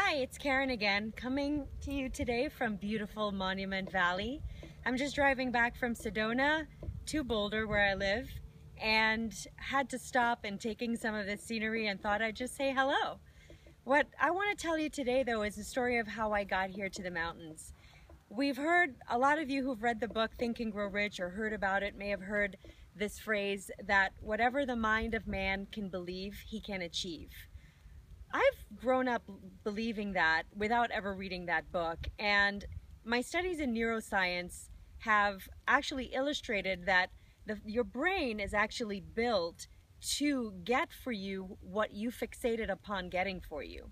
Hi, it's Karen again, coming to you today from beautiful Monument Valley. I'm just driving back from Sedona to Boulder, where I live, and had to stop and taking some of the scenery and thought I'd just say hello. What I want to tell you today, though, is the story of how I got here to the mountains. We've heard, a lot of you who've read the book Think and Grow Rich or heard about it may have heard this phrase that whatever the mind of man can believe, he can achieve. I've grown up believing that without ever reading that book, and my studies in neuroscience have actually illustrated that your brain is actually built to get for you what you fixated upon getting for you.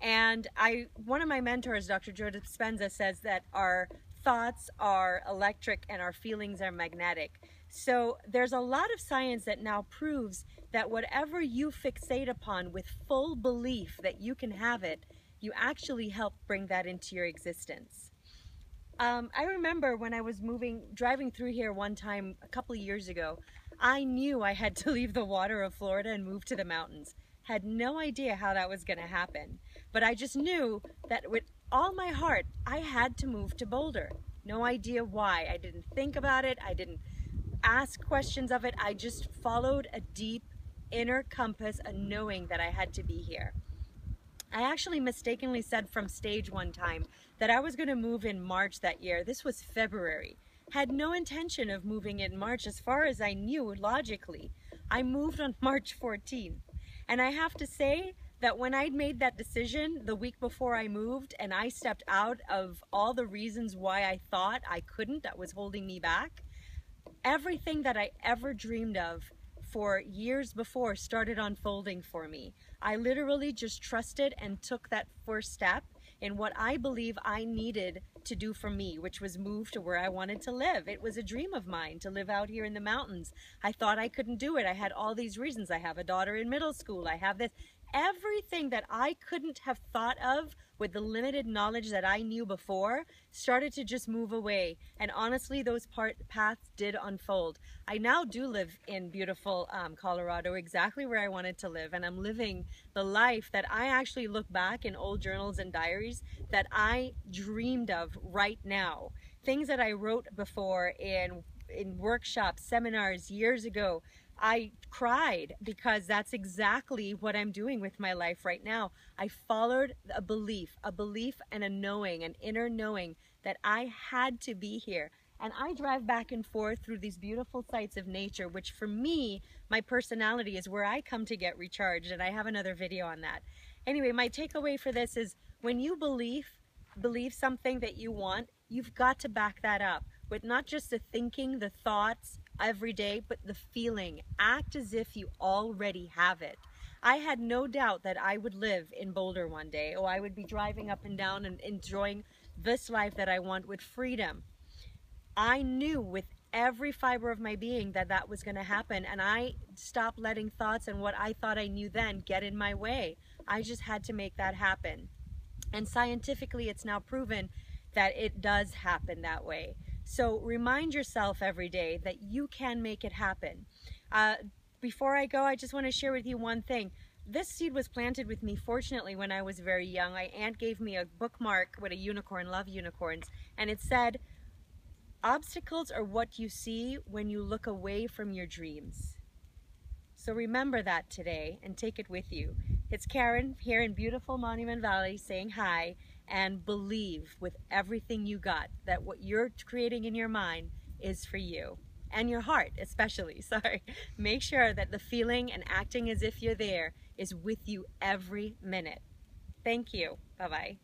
And one of my mentors, Dr. Joe Dispenza, says that our thoughts are electric and our feelings are magnetic. So there's a lot of science that now proves that whatever you fixate upon with full belief that you can have it, you actually help bring that into your existence. I remember when I was driving through here one time a couple of years ago, I knew I had to leave the water of Florida and move to the mountains. Had no idea how that was going to happen, but I just knew that with all my heart, I had to move to Boulder. No idea why. I didn't think about it. I didn't ask questions of it. I just followed a deep inner compass, a knowing that I had to be here. I actually mistakenly said from stage one time that I was going to move in March that year. This was February. Had no intention of moving in March as far as I knew logically. I moved on March 14th. And I have to say that when I'd made that decision the week before I moved and I stepped out of all the reasons why I thought I couldn't, that was holding me back, everything that I ever dreamed of for years before started unfolding for me. I literally just trusted and took that first step in what I believe I needed to do for me, which was move to where I wanted to live. It was a dream of mine to live out here in the mountains. I thought I couldn't do it. I had all these reasons. I have a daughter in middle school. I have this. Everything that I couldn't have thought of with the limited knowledge that I knew before started to just move away. And honestly, those paths did unfold. I now do live in beautiful Colorado, exactly where I wanted to live. And I'm living the life that I actually look back in old journals and diaries that I dreamed of right now. Things that I wrote before in workshops, seminars years ago. I cried because that's exactly what I'm doing with my life right now. I followed a belief and a knowing, an inner knowing that I had to be here. And I drive back and forth through these beautiful sights of nature, which for me, my personality is where I come to get recharged. And I have another video on that. Anyway, my takeaway for this is when you believe something that you want, you've got to back that up with not just the thinking, the thoughts every day, but the feeling. Act as if you already have it. I had no doubt that I would live in Boulder one day, or I would be driving up and down and enjoying this life that I want with freedom. I knew with every fiber of my being that that was going to happen, and I stopped letting thoughts and what I thought I knew then get in my way. I just had to make that happen. And scientifically, it's now proven that it does happen that way. So remind yourself every day that you can make it happen. Before I go, I just want to share with you one thing. This seed was planted with me, fortunately, when I was very young. My aunt gave me a bookmark with a unicorn, love unicorns, and it said, obstacles are what you see when you look away from your dreams. So remember that today and take it with you. It's Karen here in beautiful Monument Valley saying hi, and believe with everything you got that what you're creating in your mind is for you. And your heart especially, sorry. Make sure that the feeling and acting as if you're there is with you every minute. Thank you. Bye-bye.